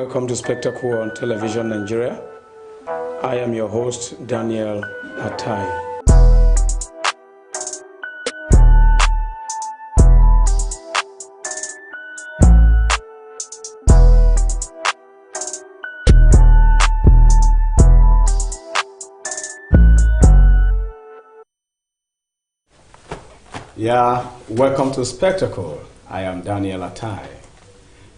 welcome to Spectacle on Television Nigeria. I am your host, Daniel Atai. Yeah, welcome to Spectacle. I am Daniel Atai.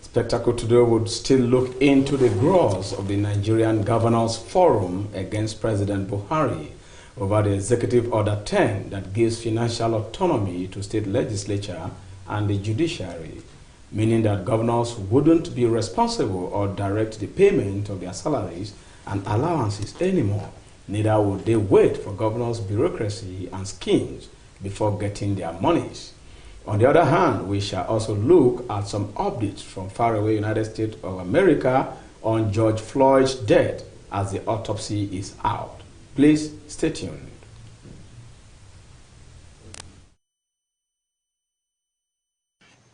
Spectacle today would still look into the grouse of the Nigerian Governors Forum against President Buhari over the Executive Order 10 that gives financial autonomy to state legislature and the judiciary, meaning that governors wouldn't be responsible or direct the payment of their salaries and allowances anymore. Neither would they wait for governors' bureaucracy and schemes before getting their monies. On the other hand, we shall also look at some updates from faraway United States of America on George Floyd's death as the autopsy is out. Please stay tuned.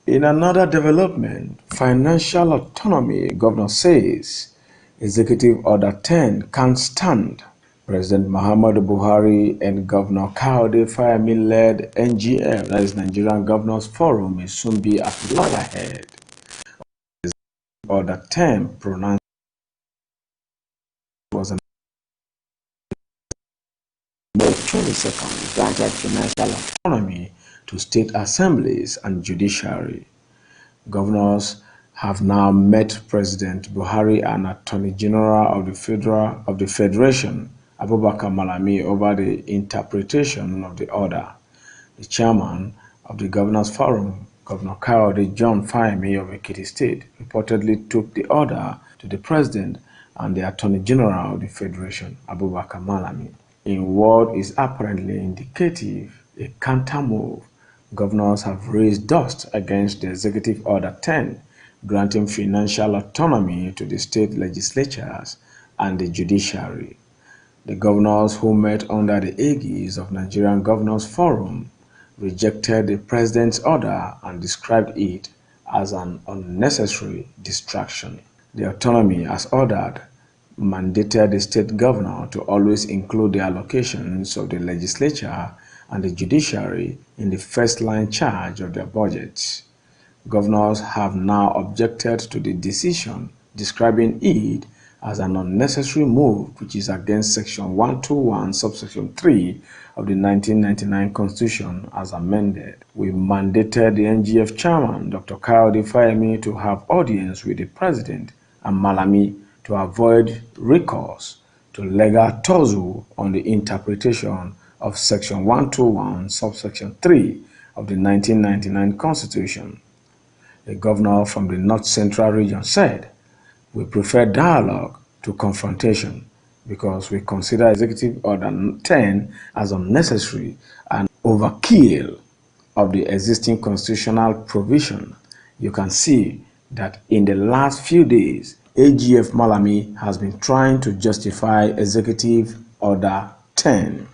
In another development, financial autonomy, governor says Executive Order 10 can't stand. President Muhammadu Buhari and Governor Kayode Fayemi-led NGF, that is Nigerian Governors Forum, may soon be at loggerhead. Order 10 pronounced was on May 22nd granted financial autonomy to state assemblies and judiciary. Governors have now met President Buhari and Attorney General of the Federation, Abubakar Malami, over the interpretation of the order. The chairman of the Governors Forum, Governor Kayode John Fayemi of Ekiti State, reportedly took the order to the President and the Attorney General of the Federation, Abubakar Malami. In what is apparently indicative, a counter move, governors have raised dust against the Executive Order 10, granting financial autonomy to the state legislatures and the judiciary. The governors who met under the aegis of Nigerian Governors Forum rejected the president's order and described it as an unnecessary distraction. The autonomy, as ordered, mandated the state governor to always include the allocations of the legislature and the judiciary in the first-line charge of their budgets. Governors have now objected to the decision, describing it as an unnecessary move which is against Section 121, subsection 3 of the 1999 Constitution as amended. We mandated the NGF chairman, Dr. Kayode Fayemi, to have audience with the president and Malami to avoid recourse to legal tussle on the interpretation of Section 121, subsection 3 of the 1999 Constitution. A governor from the North Central region said, "We prefer dialogue to confrontation because we consider Executive Order 10 as unnecessary and overkill of the existing constitutional provision." You can see that in the last few days, AGF Malami has been trying to justify Executive Order 10.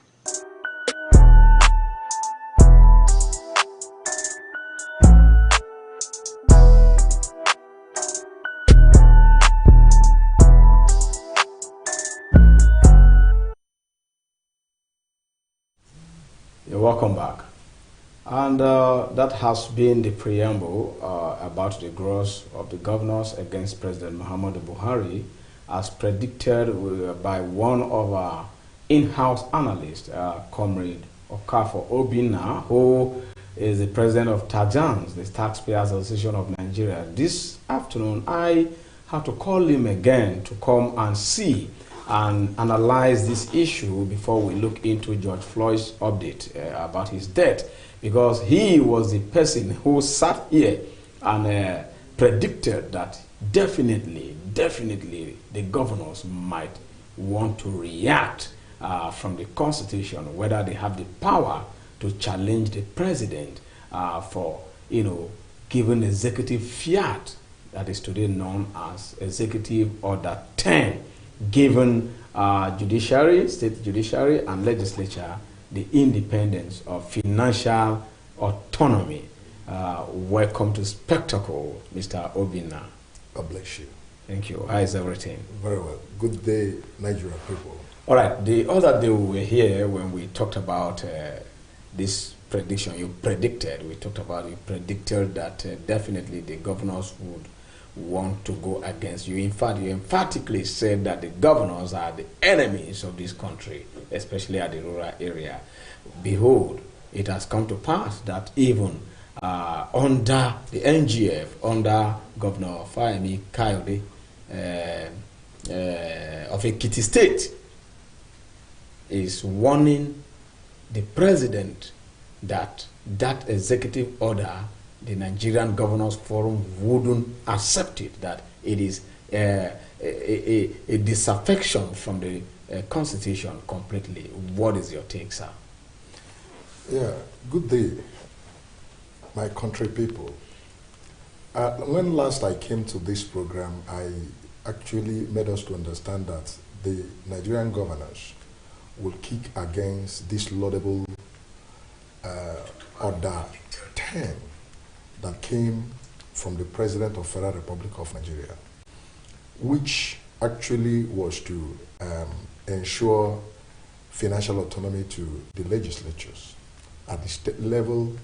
Welcome back. And that has been the preamble about the growth of the governors against President Muhammadu Buhari, as predicted by one of our in-house analysts, Comrade Okafo Obinna, who is the president of TAJANS, the Taxpayers Association of Nigeria. This afternoon, I had to call him again to come and see and analyze this issue before we look into George Floyd's update about his death, because he was the person who sat here and predicted that definitely the governors might want to react from the Constitution, whether they have the power to challenge the president for, giving executive fiat that is today known as Executive Order 10. Given judiciary, state judiciary and legislature the independence of financial autonomy. Welcome to Spectacle, Mr. Obinna. God bless you. Thank you. How is everything? Very well. Good day, Nigerian people. All right. The other day we were here when we talked about this prediction. You predicted that definitely the governors would want to go against you. In fact, you emphatically said that the governors are the enemies of this country, especially at the rural area. Behold, it has come to pass that even under the NGF, under Governor Fayemi Kayode of Ekiti State, is warning the president that that executive order, the Nigerian Governors Forum wouldn't accept it, that it is a disaffection from the Constitution completely. What is your take, sir? Yeah, good day, my country people. When last I came to this program, I actually made us to understand that the Nigerian governors will kick against this laudable order 10 that came from the President of Federal Republic of Nigeria, which actually was to ensure financial autonomy to the legislatures at the state level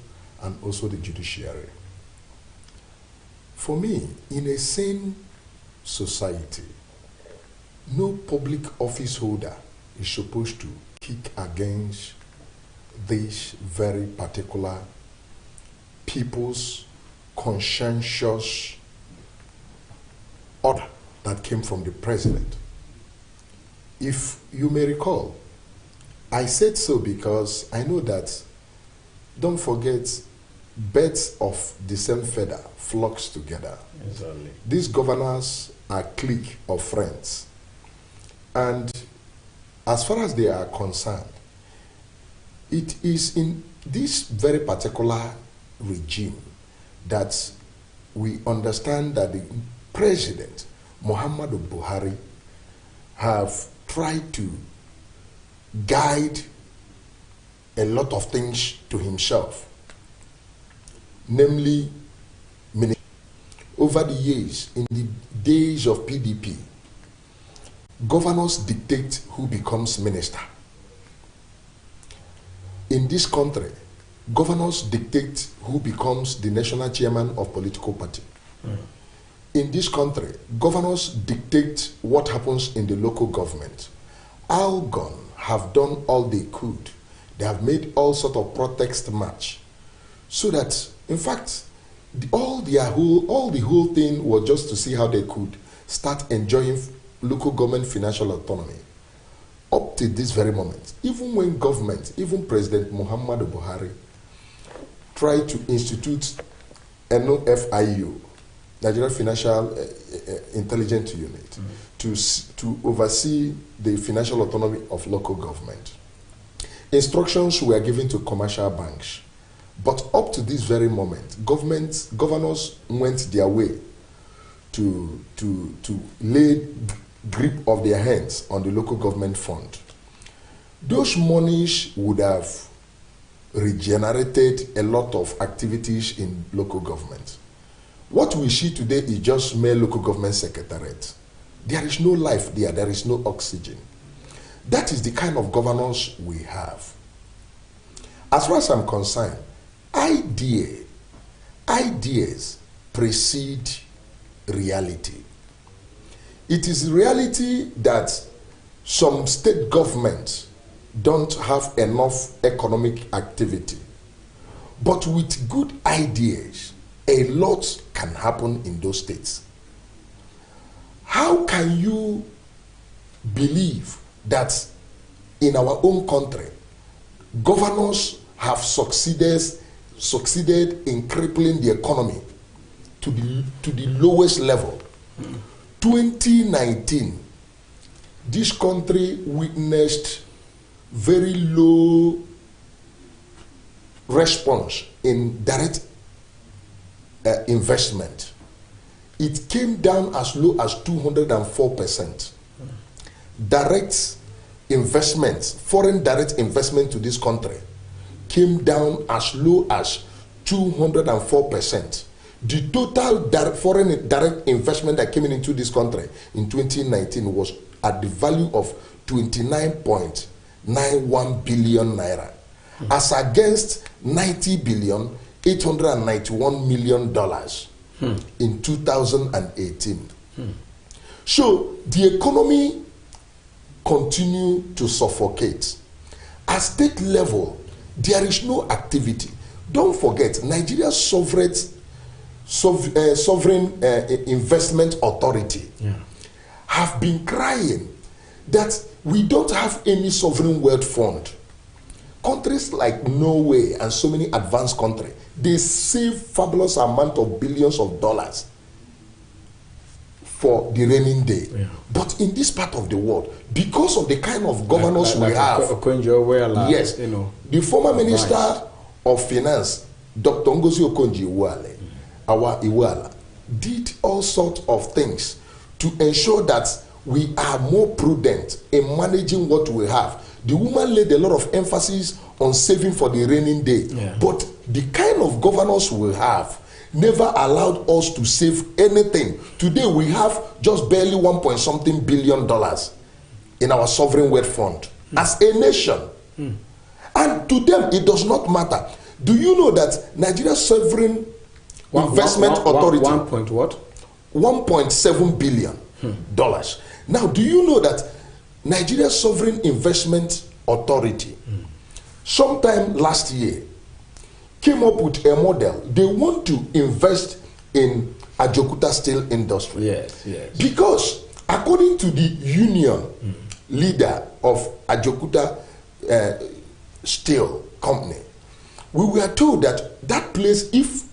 and also the judiciary. For me, in a sane society, no public office holder is supposed to kick against this very particular people's conscientious order that came from the president. If you may recall, I said so because I know that, don't forget, birds of the same feather flocks together. Exactly. These governors are a clique of friends. And as far as they are concerned, it is in this very particular regime that we understand that the President, Muhammadu Buhari, have tried to guide a lot of things to himself, namely, over the years, in the days of PDP, governors dictate who becomes minister. In this country, governors dictate who becomes the national chairman of political party. In this country, governors dictate what happens in the local government. Algon have done all they could. They have made all sort of protest match, so that, in fact, the whole thing was just to see how they could start enjoying local government financial autonomy. Up to this very moment, even when government, even President Muhammadu Buhari, tried to institute NOFIU, Nigerian Financial Intelligence Unit, to oversee the financial autonomy of local government. Instructions were given to commercial banks, but up to this very moment, governors went their way to lay grip of their hands on the local government fund. Those monies would have regenerated a lot of activities in local government. What we see today is just mere local government secretariat. There is no life there, there is no oxygen. That is the kind of governance we have. As far as I'm concerned, ideas precede reality. It is reality that some state governments don't have enough economic activity. But with good ideas, a lot can happen in those states. How can you believe that in our own country, governors have succeeded in crippling the economy to the lowest level? 2019, this country witnessed very low response in direct investment. It came down as low as 204%. Direct investment, foreign direct investment to this country came down as low as 204%. The total foreign direct investment that came into this country in 2019 was at the value of 29.91 billion naira, as against 90 billion 891 million dollars in 2018. So the economy continues to suffocate. At state level, there is no activity. Don't forget, Nigeria's sovereign investment authority have been crying that we don't have any sovereign wealth fund. Countries like Norway and so many advanced countries, they save fabulous amount of billions of dollars for the raining day. But in this part of the world, because of the kind of governance we have, yes, the former minister of finance, Dr. Ngozi Okonjo-Iweala, did all sorts of things to ensure that we are more prudent in managing what we have. The woman laid a lot of emphasis on saving for the raining day, but the kind of governance we have never allowed us to save anything. Today we have just barely 1 point something billion dollars in our sovereign wealth fund as a nation. And to them it does not matter. Do you know that Nigeria's sovereign investment authority 1.7 billion dollars. Now, do you know that Nigeria's sovereign investment authority sometime last year came up with a model? They want to invest in Ajokuta steel industry. Yes. Because according to the union leader of Ajokuta steel company, we were told that that place, if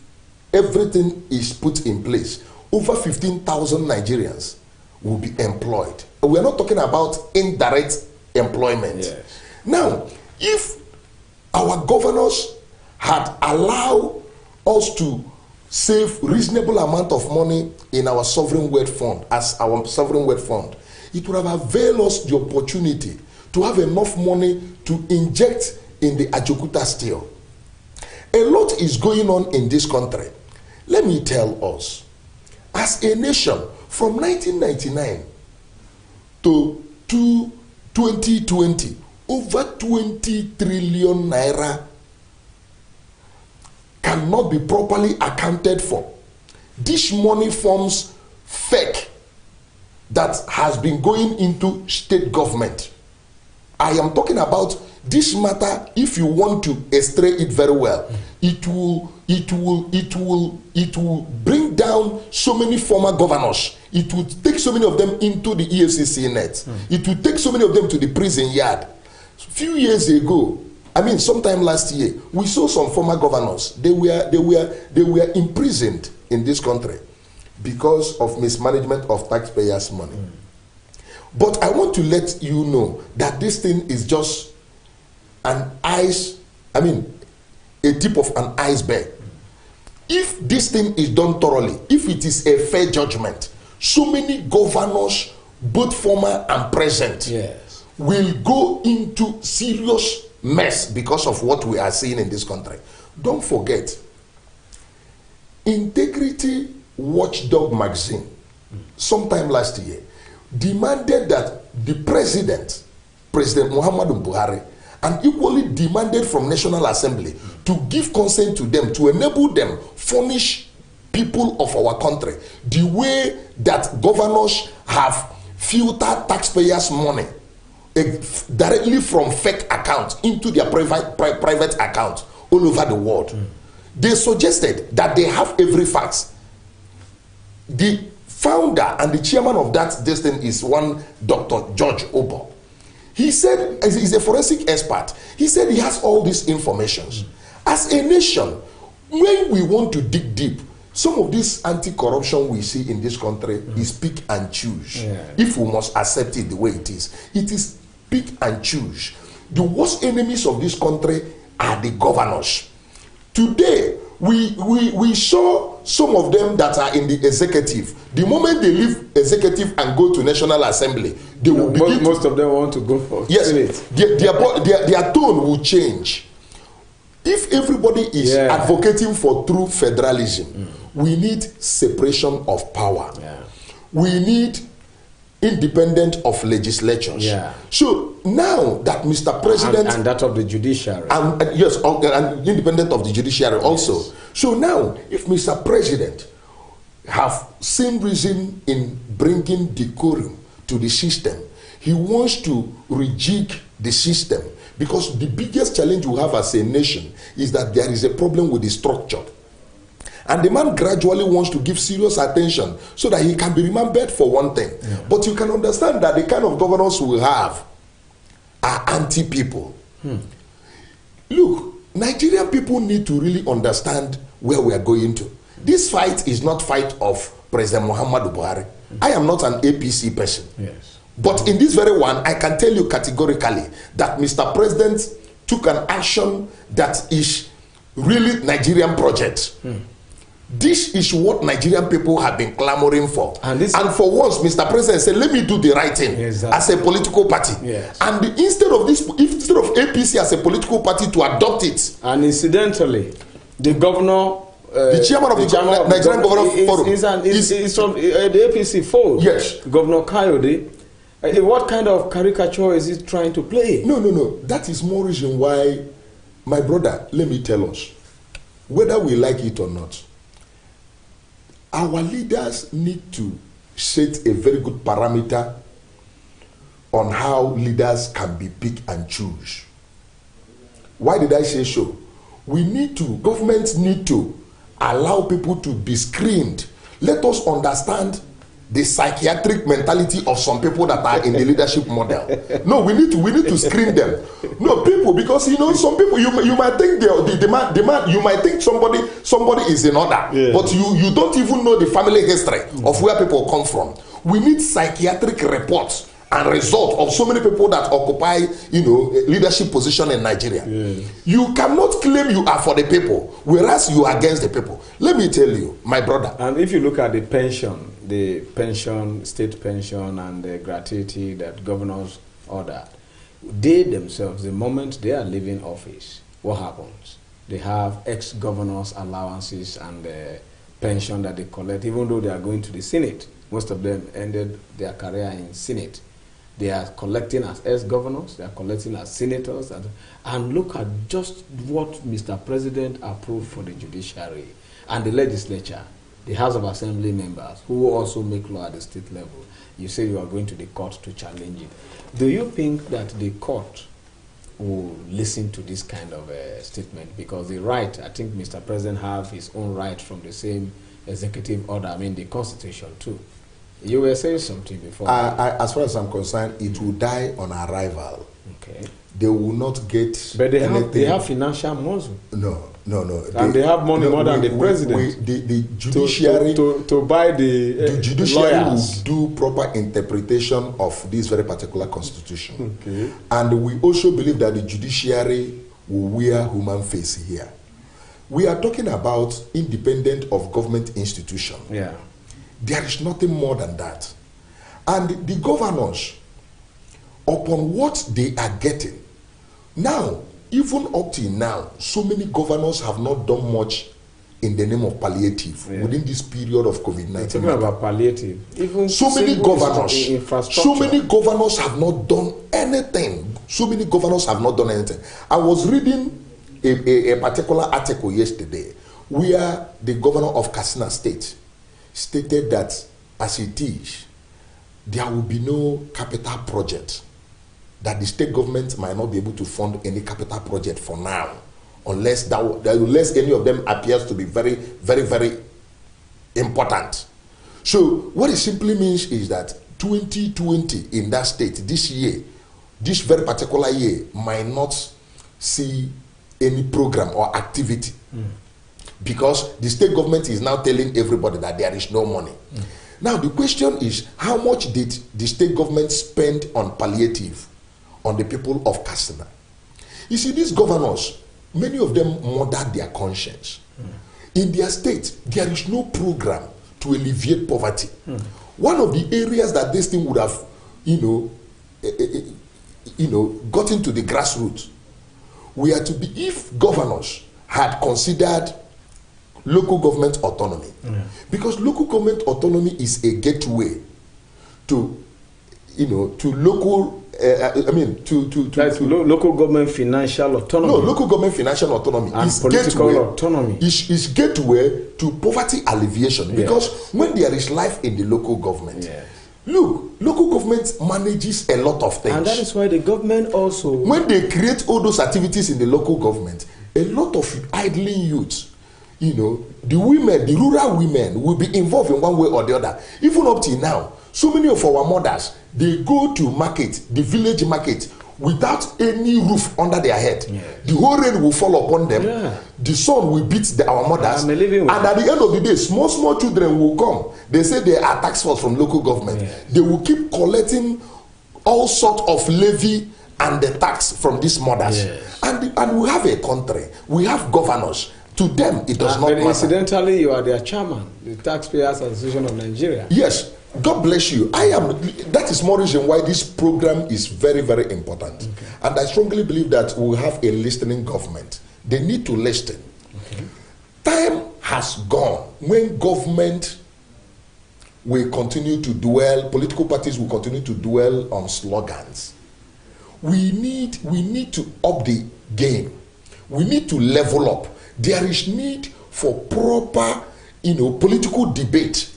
everything is put in place, over 15,000 Nigerians will be employed. We are not talking about indirect employment. Now, if our governors had allowed us to save reasonable amount of money in our sovereign wealth fund, as our sovereign wealth fund, it would have availed us the opportunity to have enough money to inject in the Ajokuta steel. A lot is going on in this country. Let me tell us, as a nation, from 1999 to 2020, over 20 trillion naira cannot be properly accounted for. This money forms fake that has been going into state government. I am talking about this matter. If you want to extray it very well, it will bring down so many former governors. It will take so many of them into the EFCC net. It will take so many of them to the prison yard. A few years ago, I mean sometime last year, we saw some former governors. They were imprisoned in this country because of mismanagement of taxpayers' money. But I want to let you know that this thing is just a tip of an iceberg. If this thing is done thoroughly, if it is a fair judgment, so many governors, both former and present, will go into serious mess because of what we are seeing in this country. Don't forget, Integrity Watchdog magazine, sometime last year, demanded that the President Muhammadu Buhari, and equally demanded from National Assembly to give consent to them, to enable them furnish people of our country the way that governors have filtered taxpayers' money directly from fake accounts into their private accounts all over the world. They suggested that they have every fact. The founder and the chairman of that thing is one Dr. George Obo. He said, he's a forensic expert, he said he has all these informations. As a nation, when we want to dig deep, some of this anti-corruption we see in this country is pick and choose. If we must accept it the way it is pick and choose. The worst enemies of this country are the governors. Today, we saw some of them that are in the executive. The moment they leave executive and go to National Assembly, they will begin. Most of them want to go for Senate. Their tone will change. If everybody is advocating for true federalism, we need separation of power. We need independent of legislatures. So now that Mr. President and that of the judiciary, and yes, and independent of the judiciary also. So now, if Mr. President have same reason in bringing decorum to the system, he wants to rejig the system, because the biggest challenge we have as a nation is that there is a problem with the structure. And the man gradually wants to give serious attention so that he can be remembered for one thing. But you can understand that the kind of governors we have are anti-people. Look, Nigerian people need to really understand where we are going to. This fight is not fight of President Muhammadu Buhari. I am not an APC person. But in this very one, I can tell you categorically that Mr. President took an action that is really Nigerian project. This is what Nigerian people have been clamoring for. And for once, Mr. President said, let me do the right thing as a political party. And instead of APC as a political party to adopt it. And incidentally, the governor, the chairman of the Nigerian Governor Forum is from the APC fold. Yes. Governor Kayode. What kind of caricature is he trying to play? No. That is more reason why, my brother, let me tell us, whether we like it or not, our leaders need to set a very good parameter on how leaders can be pick and choose. Why did I say so? Governments need to allow people to be screened. Let us understand the psychiatric mentality of some people that are in the leadership model. No, we need to screen them. No, people, because some people you might think the man you might think somebody is in order, but you don't even know the family history of where people come from. We need psychiatric reports and result of so many people that occupy leadership position in Nigeria. You cannot claim you are for the people whereas you are against the people. Let me tell you, my brother. And if you look at the pension, state pension, and the gratuity that governors order, they themselves, the moment they are leaving office, what happens? They have ex-governors' allowances and the pension that they collect, even though they are going to the Senate. Most of them ended their career in Senate. They are collecting as ex-governors, they are collecting as senators, and look at just what Mr. President approved for the judiciary and the legislature, the House of Assembly members, who also make law at the state level. You say you are going to the court to challenge it. Do you think that the court will listen to this kind of statement? Because the right, I think Mr. President have his own right from the same executive order, I mean the Constitution too. You were saying something before. As far as I'm concerned, it will die on arrival. Okay. They will not get. But they have financial muscle. No. And they have money more than the president. The judiciary to buy the judiciary lawyers. will do proper interpretation of this very particular constitution. Okay. And we also believe that the judiciary will wear human face here. We are talking about independent of government institution. There is nothing more than that. And the governors, upon what they are getting, now, even up till now, so many governors have not done much in the name of palliative within this period of COVID-19. Talking about palliative, even so many governors have not done anything. So many governors have not done anything. I was reading a particular article yesterday where the governor of Katsina State stated that as it is, there will be no capital project, that the state government might not be able to fund any capital project for now, unless any of them appears to be very, very, very important. So what it simply means is that 2020 in that state, this year, this very particular year, might not see any program or activity. Because the state government is now telling everybody that there is no money. Now the question is, how much did the state government spend on palliative on the people of Katsina? You see, these governors, many of them murdered their conscience. In their state, there is no program to alleviate poverty. One of the areas that this thing would have, gotten to the grassroots we are to be, if governors had considered local government autonomy, because local government autonomy is a gateway to, to local, local government financial autonomy. No, local government financial autonomy and is political gateway, autonomy. Is gateway to poverty alleviation, because when there is life in the local government, look, local government manages a lot of things. And that is why the government also, when they create all those activities in the local government, a lot of idling youths, the women, the rural women will be involved in one way or the other. Even up till now, so many of our mothers, they go to market, the village market, without any roof under their head. The whole rain will fall upon them. The sun will beat our mothers. And at the end of the day, small children will come. They say they are tax force from local government. They will keep collecting all sorts of levy and the tax from these mothers. And we have a country. We have governors. To them, it does not matter. Incidentally, you are their chairman, the Taxpayers Association of Nigeria. Yes. God bless you. That is more reason why this program is very, very important. And I strongly believe that we have a listening government. They need to listen. Time has gone when government will continue to dwell, political parties will continue to dwell on slogans. We need to up the game. We need to level up. There is need for proper, political debate.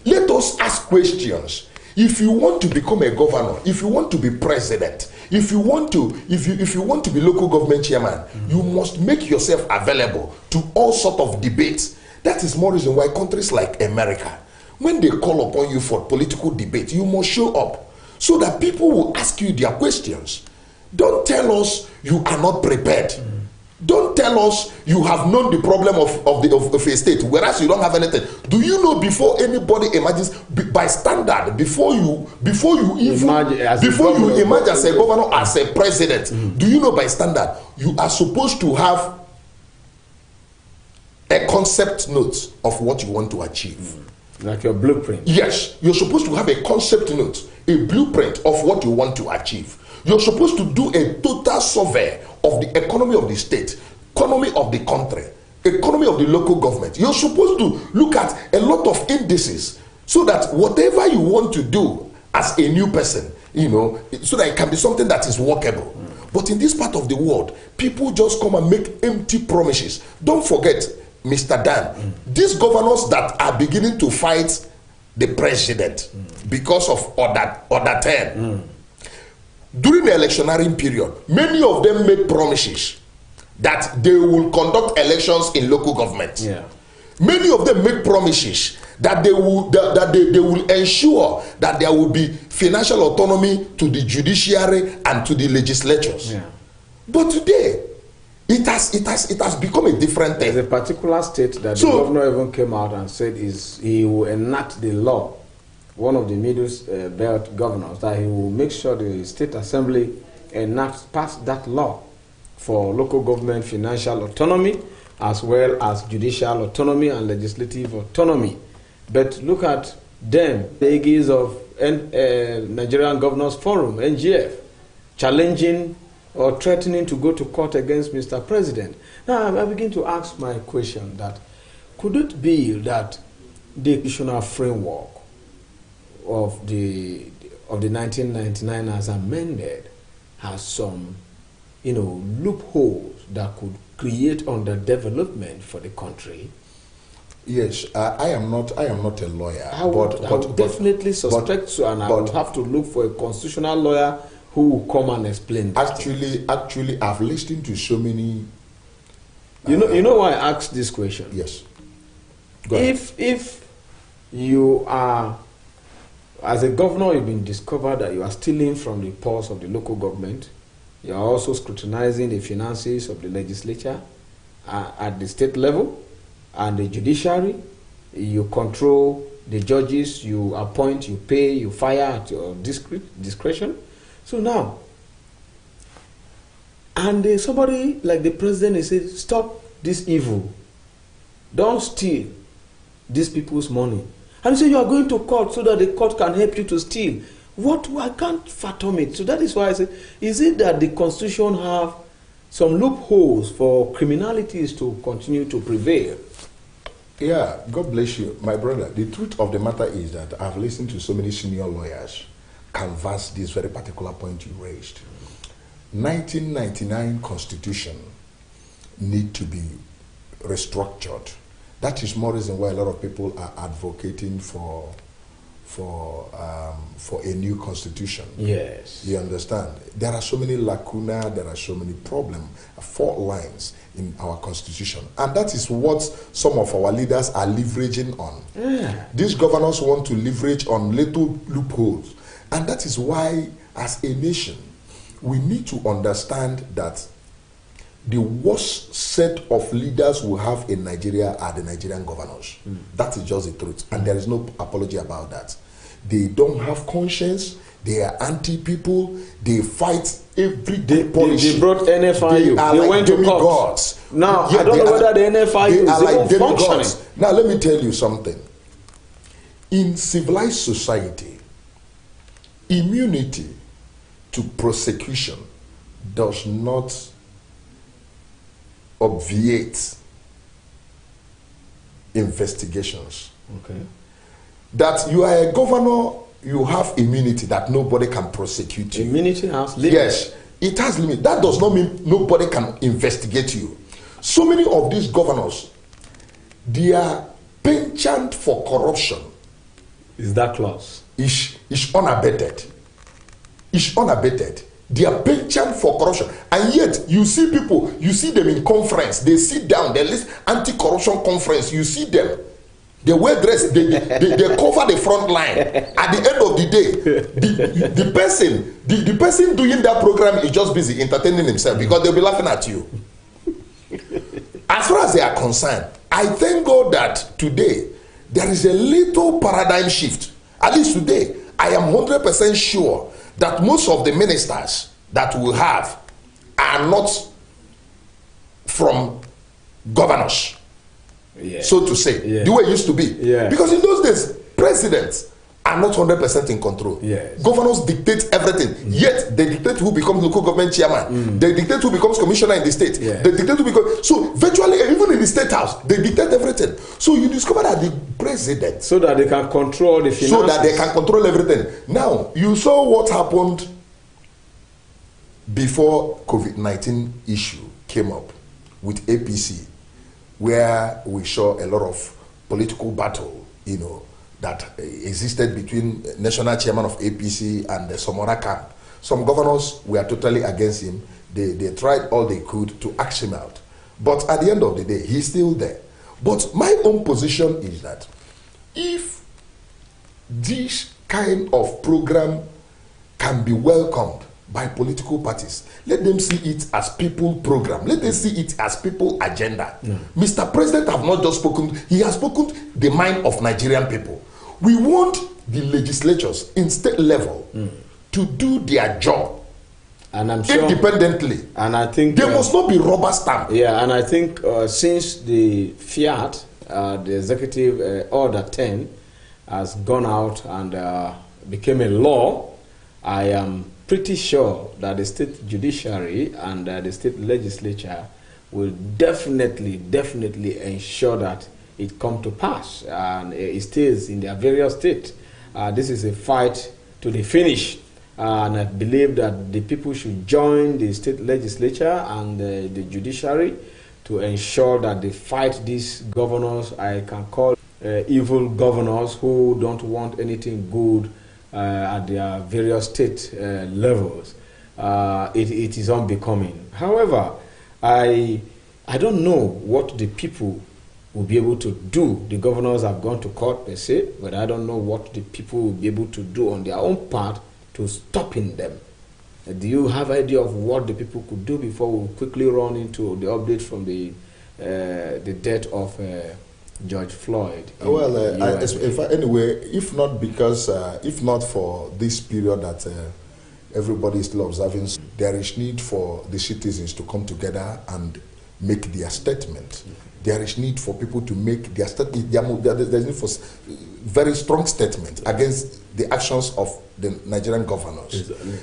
Let us ask questions. If you want to become a governor, if you want to be president, if you want to be local government chairman, you must make yourself available to all sort of debates. That is more reason why countries like America, when they call upon you for political debate, you must show up so that people will ask you their questions. Don't tell us you are not prepared. Don't tell us you have known the problem of a state, whereas you don't have anything. Do you know before anybody emerges, by standard, before you emerge as a governor, as a president, do you know by standard you are supposed to have a concept note of what you want to achieve? Like your blueprint. Yes, you're supposed to have a concept note, a blueprint of what you want to achieve. You're supposed to do a total survey of the economy of the state, economy of the country, economy of the local government. You're supposed to look at a lot of indices so that whatever you want to do as a new person, so that it can be something that is workable. But in this part of the world, people just come and make empty promises. Don't forget, Mr. Dan, these governors that are beginning to fight the president because of order 10, during the electionary period, many of them made promises that they will conduct elections in local government. Many of them made promises that they will ensure that there will be financial autonomy to the judiciary and to the legislatures. But today, it has become a different thing. There's a particular state that the governor even came out and said he will enact the law. One of the middle belt governors, that he will make sure the state assembly pass that law for local government financial autonomy, as well as judicial autonomy and legislative autonomy. But look at them, the aegis of Nigerian Governors Forum, NGF, challenging or threatening to go to court against Mr. President. Now I begin to ask my question that, could it be that the constitutional framework of the 1999 as amended has some loopholes that could create underdevelopment for the country? Yes, I am not a lawyer. I would definitely suspect so, and I would have to look for a constitutional lawyer who will come and explain this. Actually, I've listened to so many. You know why I asked this question? Yes. If you are, as a governor, you've been discovered that you are stealing from the purse of the local government. You are also scrutinizing the finances of the legislature at the state level and the judiciary. You control the judges, you appoint, you pay, you fire at your discretion. So now, and somebody like the president is saying, stop this evil. Don't steal these people's money. And so you are going to court so that the court can help you to steal. I can't fathom it. So that is why I say, is it that the constitution have some loopholes for criminalities to continue to prevail. Yeah, God bless you, my brother. The truth of the matter is that I've listened to so many senior lawyers canvass this very particular point you raised. 1999 Constitution need to be restructured. That is more reason why a lot of people are advocating for a new constitution. Yes. You understand? There are so many lacuna, there are so many problems, fault lines in our constitution. And that is what some of our leaders are leveraging on. Yeah. These governors want to leverage on little loopholes. And that is why, as a nation, we need to understand that the worst set of leaders we have in Nigeria are the Nigerian governors. That is just the truth. And there is no apology about that. They don't have conscience. They are anti-people. They fight every day policy. They brought NFIU. They like went to demigods. Now, yeah, I don't know whether the NFIU is like even functioning. Now, let me tell you something. In civilized society, immunity to prosecution does not obviate investigations. Okay. That you are a governor, you have immunity that nobody can prosecute you. Immunity has limits. Yes, it has limits. That does not mean nobody can investigate you. So many of these governors, they are penchant for corruption. Is that clause? Is unabated. Is unabated. They are penchant for corruption, and yet you see people, you see them in conference, they sit down, they list anti-corruption conference, you see them, they wear dress, they cover the front line. At the end of the day, the person doing that program is just busy entertaining himself because they'll be laughing at you. As far as they are concerned, I thank God that today there is a little paradigm shift. At least today, I am 100% sure that most of the ministers that we have are not from governors, so to say, the way it used to be. Because in those days, presidents are not 100% in control. Governors dictate everything, yet they dictate who becomes local government chairman. They dictate who becomes commissioner in the state. They dictate who becomes... So virtually, even in the state house, they dictate everything. So you discover that the president... So that they can control the finances. So that they can control everything. Now, you saw what happened before COVID-19 issue came up with APC, where we saw a lot of political battle, you know, that existed between national chairman of APC and the Somora camp. Some governors were totally against him. They tried all they could to axe him out. But at the end of the day, he's still there. But my own position is that if this kind of program can be welcomed by political parties, let them see it as people program. Let them see it as people agenda. Mr. President have not just spoken, he has spoken the mind of Nigerian people. We want the legislatures in state level to do their job, and I'm sure, independently. And I think there must not be rubber stamp. Yeah, and I think since the Fiat, the Executive Order 10, has gone out and became a law, I am pretty sure that the state judiciary and the state legislature will definitely ensure that it come to pass and it stays in their various states. This is a fight to the finish, and I believe that the people should join the state legislature and the judiciary to ensure that they fight these governors I can call evil governors who don't want anything good at their various state levels. It is unbecoming. However, I don't know what the people will be able to do. The governors have gone to court, they say, but I don't know what the people will be able to do on their own part to stopping them. Do you have an idea of what the people could do before we quickly run into the update from the death of George Floyd? Well, anyway, if not for this period that everybody is still observing, there is need for the citizens to come together and make their statement. There is need for people to make their statement. There's need for very strong statement against the actions of the Nigerian governors. Exactly.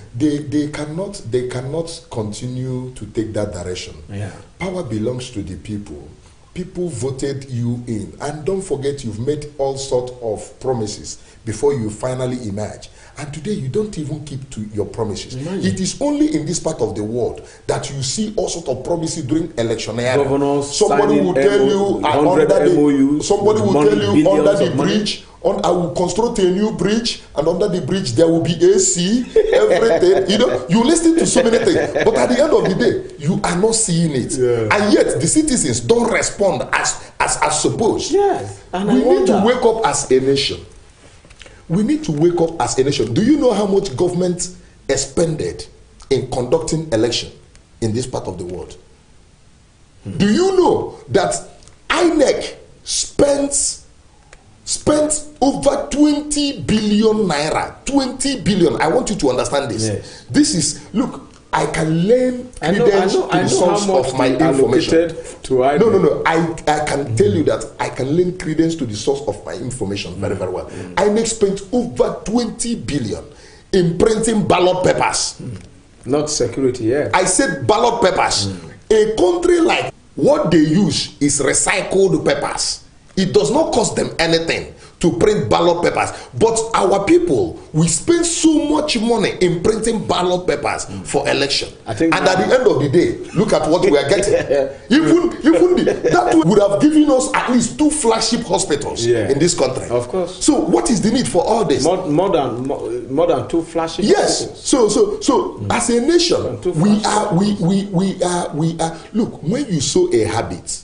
They cannot continue to take that direction. Yeah. Power belongs to the people. People voted you in, and don't forget you've made all sorts of promises before you finally emerge. And today you don't even keep to your promises. Imagine. It is only in this part of the world that you see all sorts of promises during election era. Governors Somebody will tell you under the MOUs, somebody will money, tell you under the billions of money. bridge. I will construct a new bridge, and under the bridge there will be AC, everything. You listen to so many things, but at the end of the day, you are not seeing it, and yet the citizens don't respond as supposed. Yes, and we need to wake up as a nation. We need to wake up as a nation. Do you know how much government expended in conducting election in this part of the world? Do you know that INEC spent over 20 billion naira? 20 billion. I want you to understand this. Yes. This is, look, I can lend credence to the source of my information. No. I can tell you that I can lend credence to the source of my information very, very well. INEC spent over 20 billion in printing ballot papers. Not security, yeah. I said ballot papers. A country like what they use is recycled papers. It does not cost them anything to print ballot papers. But our people, we spend so much money in printing ballot papers for election. And at the end of the day, look at what we are getting. That would have given us at least 2 flagship hospitals in this country. Of course. So what is the need for all this? More than 2 flagship hospitals. So as a nation, we are. Look, when you sow a habit,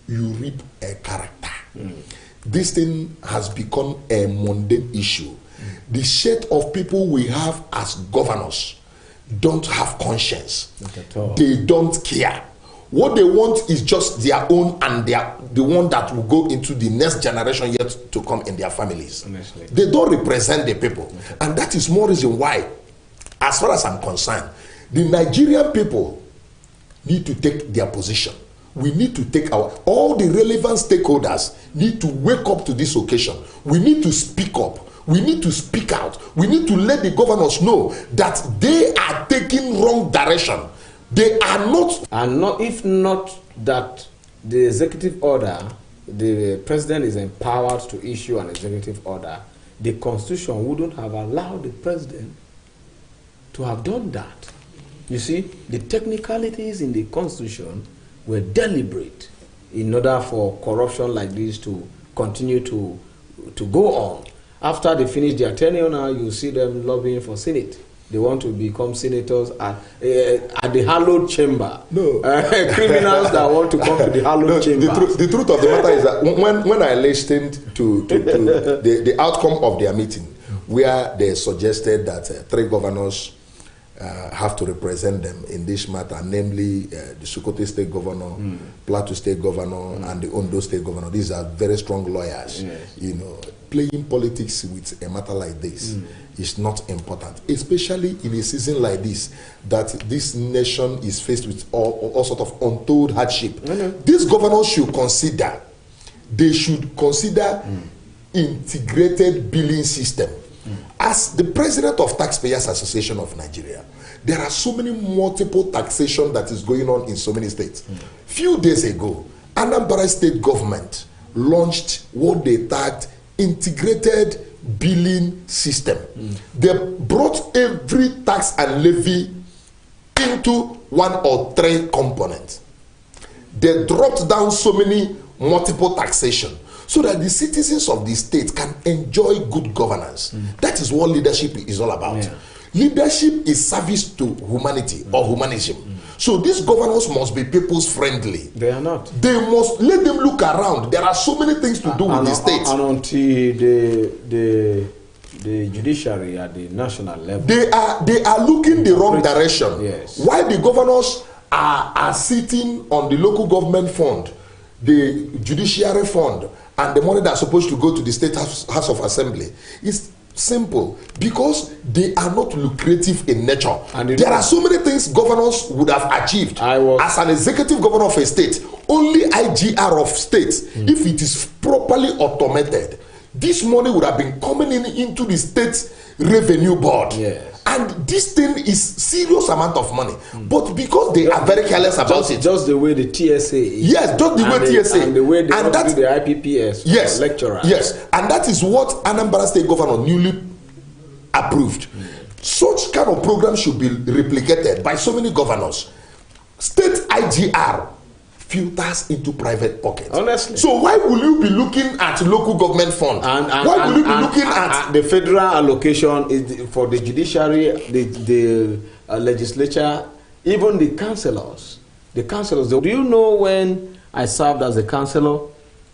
you reap a character. This thing has become a mundane issue. The set of people we have as governors don't have conscience. Not at all. They don't care. What they want is just their own, and the one that will go into the next generation yet to come in their families. Honestly. They don't represent the people. And that is more reason why, as far as I'm concerned, the Nigerian people need to take their position. We need to take all the relevant stakeholders need to wake up to this occasion. We need to speak up. We need to speak out. We need to let the governors know that they are taking wrong direction. They are not. And not, if not that the executive order, the president is empowered to issue an executive order, the constitution wouldn't have allowed the president to have done that. You see, the technicalities in the constitution were deliberate in order for corruption like this to continue to go on. After they finish their tenure now, you see them lobbying for Senate. They want to become senators at the hallowed chamber. No. Criminals that want to come to the hallowed chamber. The truth of the matter is that when I listened to the outcome of their meeting, where they suggested that 3 governors have to represent them in this matter, namely the Sokoto State Governor, Plateau State Governor, and the Ondo State Governor. These are very strong lawyers. Yes. Playing politics with a matter like this is not important, especially in a season like this, that this nation is faced with all sort of untold hardship. These governors should consider, integrated billing system. As the president of Taxpayers Association of Nigeria, there are so many multiple taxation that is going on in so many states. Few days ago, Anambra State government launched what they tagged integrated billing system. They brought every tax and levy into 1 or 3 components. They dropped down so many multiple taxation so that the citizens of the state can enjoy good governance. That is what leadership is all about. Leadership is service to humanity or humanism. So these governors must be people's friendly. They are not. They must let them look around. There are so many things to do with the state. And until the judiciary at the national level, they are looking the wrong direction. Yes. Why the governors are sitting on the local government fund, the judiciary fund, and the money that's supposed to go to the state house of assembly is Simple. Because they are not lucrative in nature. And there are so many things governors would have achieved. As an executive governor of a state, only IGR of states, if it is properly automated, this money would have been coming into the state revenue board. Yes. And this thing is serious amount of money. But because they are very careless about it. Just the way the TSA is. Yes, just the way TSA. And the way they do the IPPS. Yes. Lecturer. Yes. And that is what Anambra State Governor newly approved. Such kind of program should be replicated by so many governors. State IGR filters into private pockets. Honestly. So why will you be looking at local government funds? Why will you be looking at the federal allocation is for the judiciary, the legislature, even the councillors. The councillors. Do you know when I served as a councillor,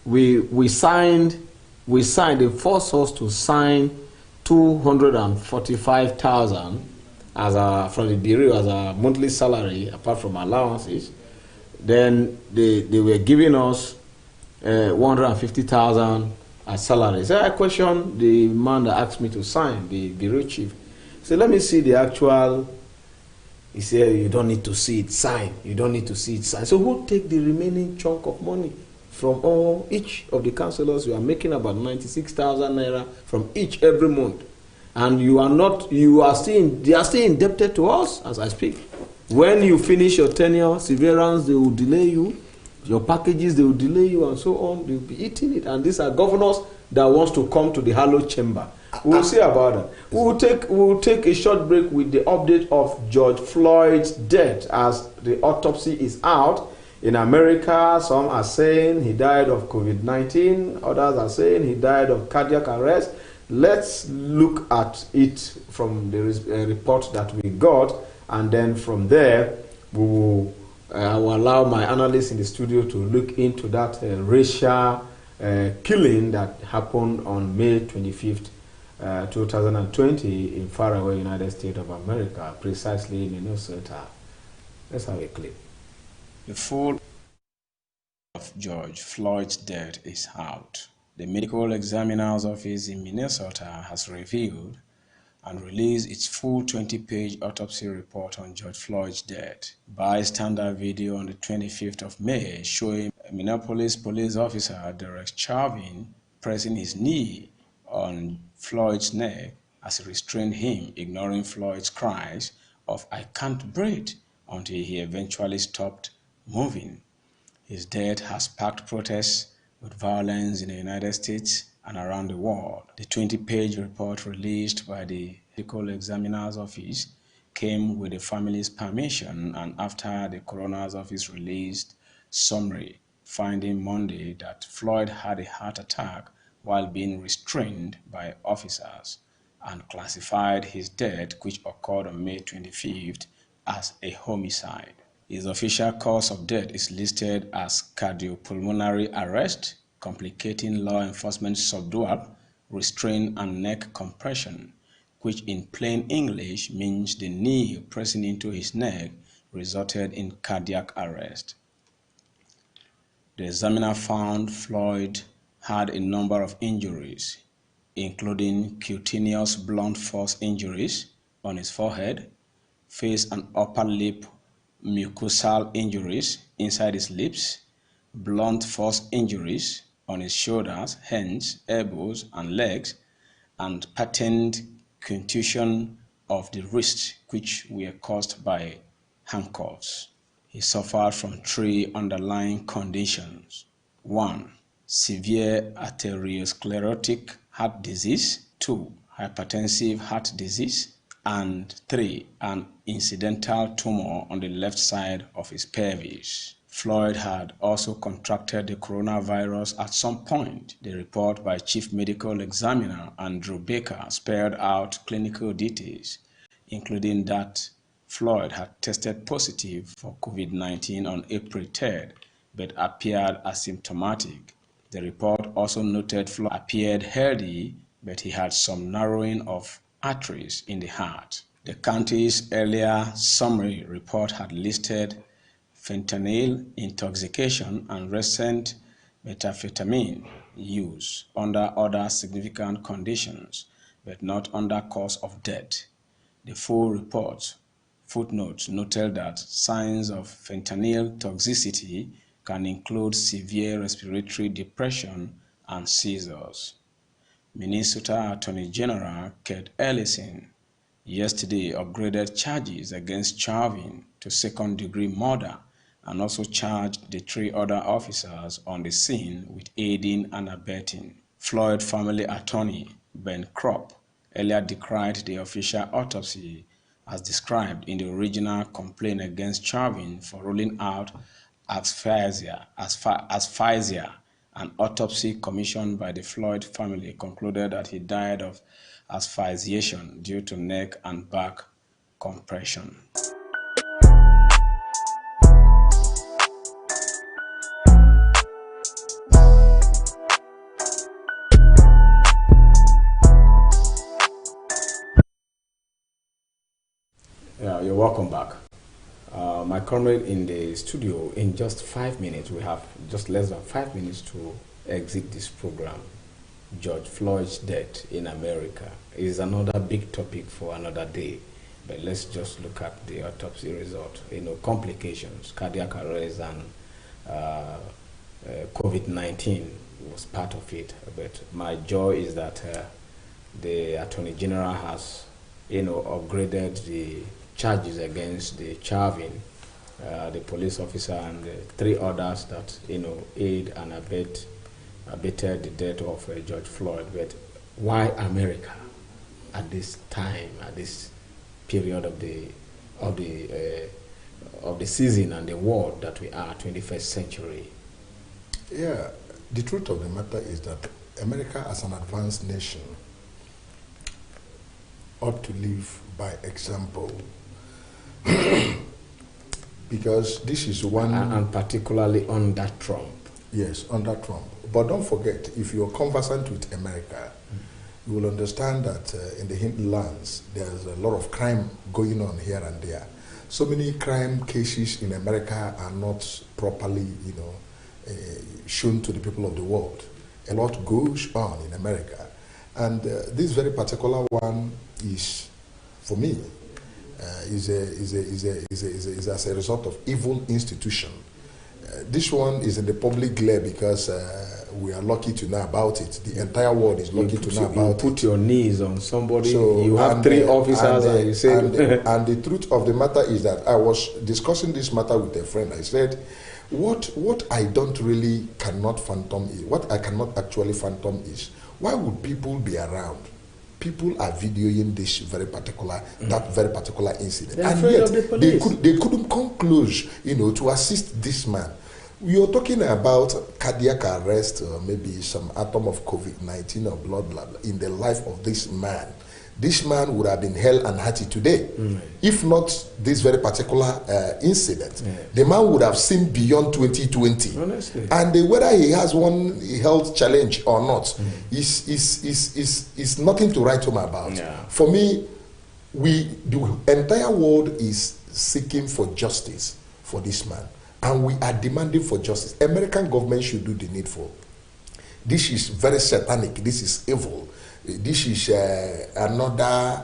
we signed, they forced us to sign 245,000 from the bureau as a monthly salary apart from allowances. Then they were giving us 150,000 as salary. So I questioned the man that asked me to sign, the bureau chief. So let me see the actual. He said, you don't need to see it, sign. You don't need to see it, sign. So who take the remaining chunk of money from each of the councillors? You are making about 96,000 naira from each every month. And they are still indebted to us as I speak. When you finish your tenure, severance, they will delay you. Your packages, they will delay you, and so on. They will be eating it. And these are governors that wants to come to the hallowed chamber. We will see about that. We will take a short break with the update of George Floyd's death as the autopsy is out. In America, some are saying he died of COVID-19. Others are saying he died of cardiac arrest. Let's look at it from the report that we got. And then from there, I will allow my analysts in the studio to look into that racial killing that happened on May 25th, 2020 in faraway United States of America, precisely in Minnesota. Let's have a clip. The full of George Floyd's death is out. The medical examiner's office in Minnesota has revealed and released its full 20-page autopsy report on George Floyd's death. Bystander video on the 25th of May showing a Minneapolis police officer, Derek Chauvin, pressing his knee on Floyd's neck as he restrained him, ignoring Floyd's cries of "I can't breathe" until he eventually stopped moving. His death has sparked protests with violence in the United States and around the world. The 20-page report released by the medical examiner's office came with the family's permission and after the coroner's office released summary finding Monday that Floyd had a heart attack while being restrained by officers and classified his death, which occurred on May 25th, as a homicide. His official cause of death is listed as cardiopulmonary arrest, complicating law enforcement subdual, restraint, and neck compression, which in plain English means the knee pressing into his neck resulted in cardiac arrest. The examiner found Floyd had a number of injuries, including cutaneous blunt force injuries on his forehead, face and upper lip mucosal injuries inside his lips, blunt force injuries on his shoulders, hands, elbows, and legs, and patent contusion of the wrists, which were caused by handcuffs. He suffered from 3 underlying conditions. 1. Severe arteriosclerotic heart disease. 2. Hypertensive heart disease. And 3. An incidental tumor on the left side of his pelvis. Floyd had also contracted the coronavirus at some point. The report by Chief Medical Examiner Andrew Baker spelled out clinical details, including that Floyd had tested positive for COVID-19 on April 3rd, but appeared asymptomatic. The report also noted Floyd appeared healthy, but he had some narrowing of arteries in the heart. The county's earlier summary report had listed fentanyl intoxication and recent methamphetamine use under other significant conditions, but not under cause of death. The full report footnote noted that signs of fentanyl toxicity can include severe respiratory depression and seizures. Minnesota Attorney General Keith Ellison yesterday upgraded charges against Chauvin to second-degree murder and also charged the three other officers on the scene with aiding and abetting. Floyd family attorney Ben Crump earlier decried the official autopsy as described in the original complaint against Chauvin for ruling out asphyxia. An autopsy commissioned by the Floyd family concluded that he died of asphyxiation due to neck and back compression. Yeah, you're welcome back. My comrade in the studio, in just 5 minutes, we have just less than 5 minutes to exit this program. George Floyd's death in America is another big topic for another day. But let's just look at the autopsy result. Complications, cardiac arrest, and COVID-19 was part of it. But my joy is that the Attorney General has, upgraded the charges against the Chauvin, the police officer, and the three others that, aid and abetted the death of George Floyd. But why America at this time, at this period of the season and the world that we are, 21st century? Yeah, the truth of the matter is that America, as an advanced nation, ought to live by example. Because this is one... And particularly under Trump. Yes, under Trump. But don't forget, if you're conversant with America, you will understand that in the hinterlands, there's a lot of crime going on here and there. So many crime cases in America are not properly, shown to the people of the world. A lot goes on in America. And this very particular one is, for me, is as a result of evil institution. This one is in the public glare because we are lucky to know about it. The entire world is lucky to know about it. You put your knees on somebody, so, you have three officers, and you say... And the truth of the matter is that I was discussing this matter with a friend. I said, what I cannot fathom is, what I cannot actually fathom is, why would people be around? People are videoing this that very particular incident, and yet they couldn't come close, to assist this man. We are talking about cardiac arrest, or maybe some atom of COVID-19 or blah blah blah in the life of this man. This man would have been hell and hearty today, if not this very particular incident. The man would have seen beyond 2020. Honestly. And whether he has one health challenge or not is nothing to write home about. Yeah. For me, the entire world is seeking for justice for this man, and we are demanding for justice. American government should do the needful. This is very satanic. This is evil. This is another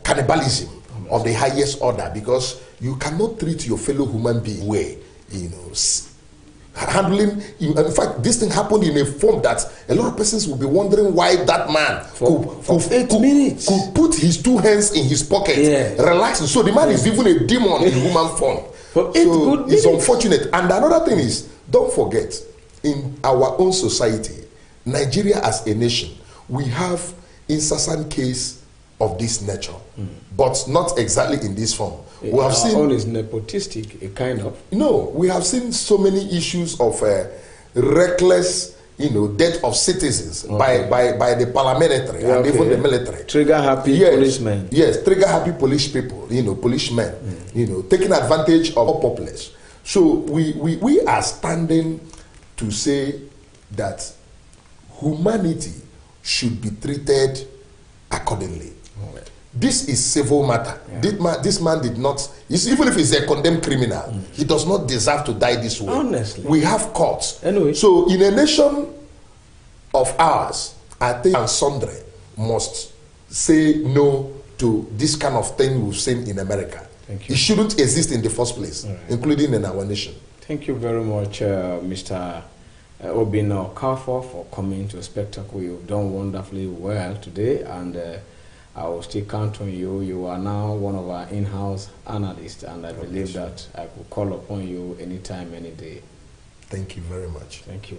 cannibalism of the highest order, because you cannot treat your fellow human being way, handling. In fact, this thing happened in a form that a lot of persons will be wondering why that man could put his two hands in his pocket, relaxing. So the man is even a demon in human form. So it's unfortunate. And another thing is, don't forget, in our own society, Nigeria as a nation, we have incessant case of this nature, but not exactly in this form. We have seen own is nepotistic, a kind of. No, we have seen so many issues of reckless, death of citizens by the paramilitary and even the military. Trigger happy policemen. Yes, trigger happy police people, policemen, taking advantage of populace. So we are standing to say that humanity should be treated accordingly. This is civil matter. This man did not, even if he's a condemned criminal, he does not deserve to die this way. Honestly. We have courts. Anyway. So in a nation of ours, I think and sundry must say no to this kind of thing we've seen in America. Thank you. It shouldn't exist in the first place, Right. including in our nation. Thank you very much, Mr. Obinna Okafor, for coming to a spectacle. You've done wonderfully well today, and I will still count on you. You are now one of our in-house analysts, and I believe that I could call upon you anytime, any day. Thank you very much. Thank you.